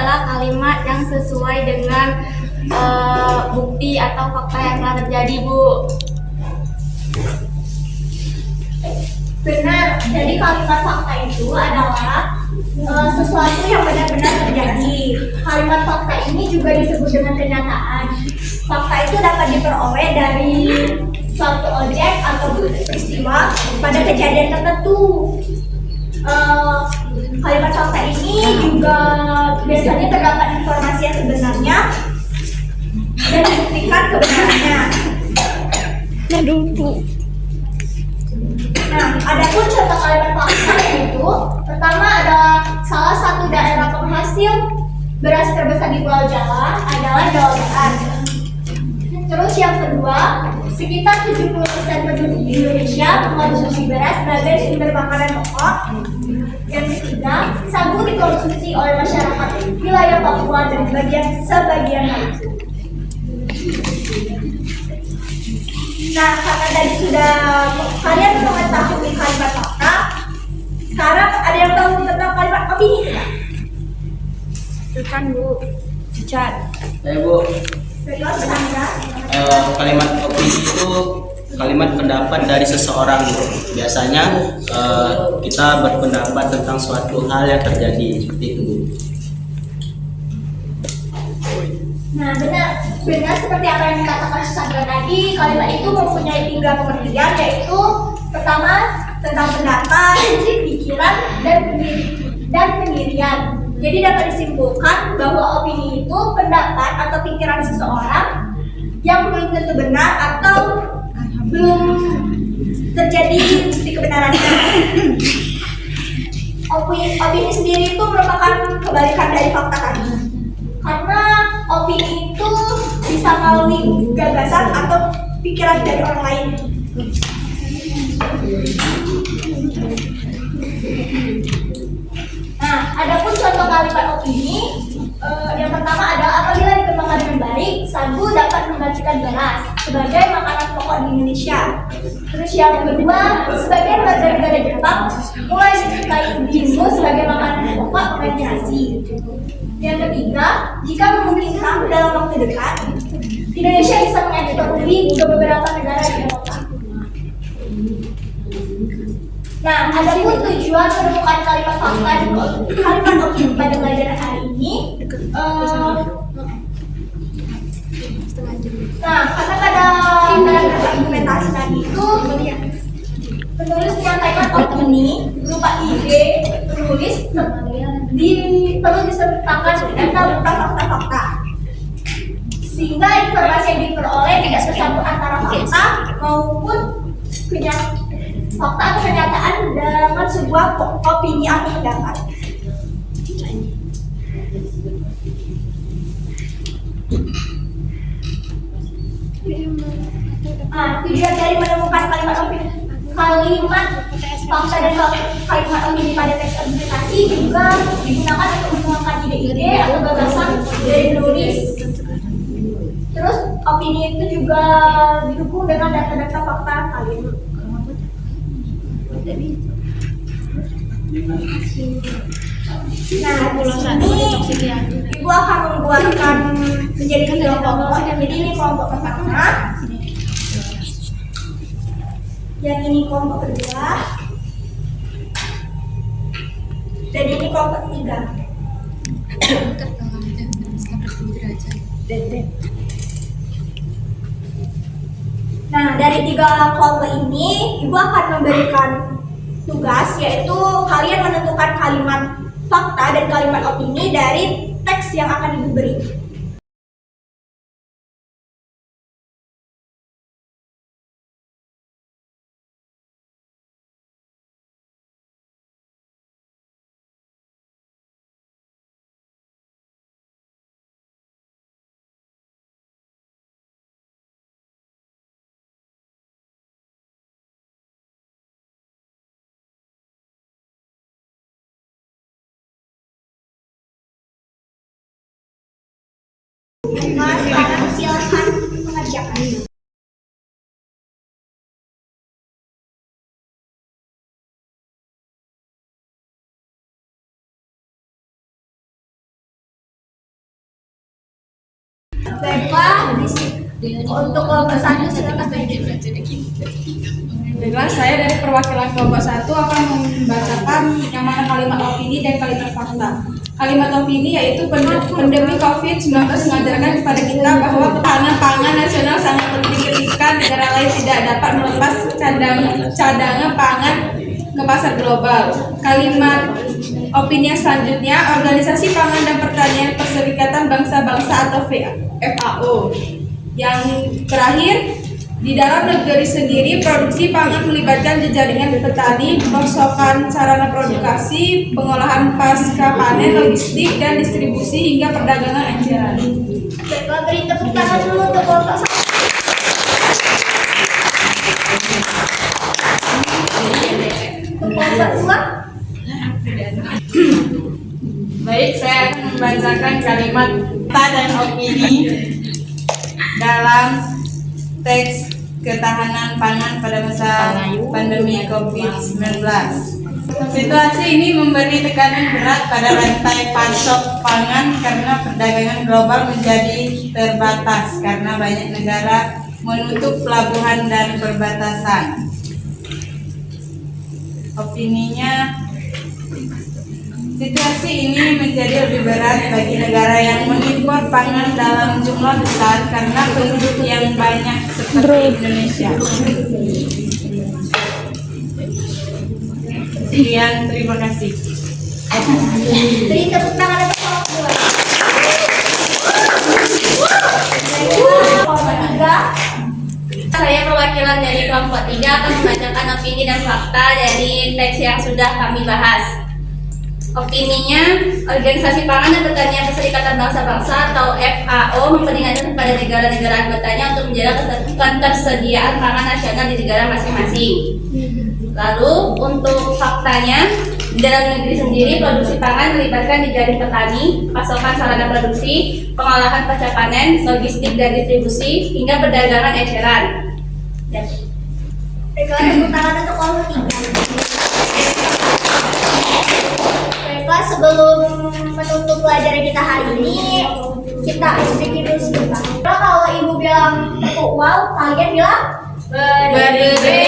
adalah kalimat yang sesuai dengan bukti atau fakta yang telah terjadi, Bu. Benar, jadi kalimat fakta itu adalah sesuatu yang benar-benar terjadi. Kalimat fakta ini juga disebut dengan kenyataan. Fakta itu dapat diperoleh dari suatu objek atau peristiwa pada kejadian tertentu. Kalimat fakta ini juga biasanya terdapat informasi yang sebenarnya dan dibuktikan kebenarannya. Nah, ada pun contoh kalimat fakta yaitu pertama adalah salah satu daerah penghasil beras terbesar di Pulau Jawa adalah Jawa Barat. Terus yang kedua, sekitar 70% penduduk di Indonesia mengkonsumsi beras sebagai sumber makanan pokok. Yang ketiga, sagu dikonsumsi oleh masyarakat wilayah Papua dan sebagian Maluku. Nah, karena tadi sudah kalian mengetahui kalimat fakta, sekarang ada yang tahu tentang kalimat opini tidak? Bukan, Bu. Cicat. Bu, Terus Anda? kalimat opini itu kalimat pendapat dari seseorang, Bu. Biasanya kita berpendapat tentang suatu hal yang terjadi seperti itu, Bu. Nah, benar seperti apa yang dikatakan Sandra tadi, kalimat itu mempunyai 3 pengertian, yaitu pertama tentang pendapat, pikiran, dan pendirian. Jadi dapat disimpulkan bahwa opini itu pendapat atau pikiran seseorang yang belum tentu benar atau belum terjadi bukti kebenarannya. Opini sendiri itu merupakan kebalikan dari fakta tadi. Karena opini itu bisa melalui gagasan atau pikiran dari orang lain. Nah, adapun contoh kalimat opini, yang pertama adalah apabila dikembangkan dengan baik, sagu dapat menggantikan beras sebagai makanan pokok di Indonesia. Terus yang kedua, sebagian warga negara Jepang mulai menyukai bimbo sebagai makanan pokok pengganti nasi. Yang ketiga, jika memungkinkan dalam waktu dekat, Indonesia bisa mengekspor ubi ke beberapa negara di Eropa. Nah, ada pun tujuan menemukan kalimat fakta dan kalimat opini pada pelajaran hari ini. Nah, karena pada argumentasi tadi itu penulis menyampaikan opini berupa ide penulis perlu disertakan data berupa fakta-fakta, sehingga informasi yang diperoleh tidak tercampur antara fakta maupun fakta atau kenyataan dengan sebuah opini atau pendapat. Tujuan dari menemukan kalimat fakta dan kalimat opini pada teks argumentasi juga digunakan untuk mengembangkan ide-ide atau gagasan dari penulis. Terus opini itu juga didukung dengan data-data fakta kalimat. Nah, ini Ibu akan membuatkan menjadi 3 kelompok. Jadi ini kelompok pertama, yang ini kelompok kedua, dan ini kelompok ketiga. Nah, dari 3 kelompok ini, Ibu akan memberikan tugas, yaitu kalian menentukan kalimat fakta dan kalimat opini dari teks yang akan Ibu beri. Baiklah, untuk kelompok 1 silakan. Baiklah, saya dari perwakilan kelompok 1 akan membacakan yang mana kalimat opini dan kalimat fakta. Kalimat opini yaitu pandemi COVID-19 mengajarkan kepada kita bahwa ketahanan pangan nasional sangat penting ketika negara lain tidak dapat melepas cadangan pangan ke pasar global. Kalimat opini yang selanjutnya, Organisasi Pangan dan Pertanian Perserikatan Bangsa-Bangsa atau FAO. Yang terakhir, di dalam negeri sendiri, produksi pangan melibatkan jaringan petani, pasokan sarana produksi, pengolahan pasca panen, logistik, dan distribusi hingga perdagangan eceran. Baiklah, beri tepuk tangan dulu untuk kelompok 1. Untuk kelompok 2. Baik, saya akan membacakan kalimat fakta dan opini dalam teks ketahanan pangan pada masa pandemi COVID-19. Situasi ini memberi tekanan berat pada rantai pasok pangan karena perdagangan global menjadi terbatas karena banyak negara menutup pelabuhan dan perbatasan. Opininya, situasi ini menjadi lebih berat bagi negara yang mengimpor pangan dalam jumlah besar karena penduduk yang banyak seperti Indonesia. Sekian, terima kasih. Beri tepuk tangan untuk kelompok 2. Baiklah, kelompok 3. Saya perwakilan dari kelompok 3 akan membacakan opini dan fakta dari teks yang sudah kami bahas. Opininya, Organisasi Pangan dan Pertanian Perserikatan Bangsa-Bangsa atau FAO memperingatkan kepada negara-negara anggotanya untuk menjaga ketersediaan pangan nasional di negara masing-masing. Lalu untuk faktanya, di dalam negeri sendiri produksi pangan melibatkan jejaring petani, pasokan sarana produksi, pengolahan pasca panen, logistik dan distribusi hingga perdagangan eceran. Baiklah, tepuk tangan untuk kelompok 3. Baiklah, sebelum menutup pelajaran kita hari ini, kita sedikit dulu sebentar. Kalau ibu bilang tepuk wow, kalian bilang Berdiri,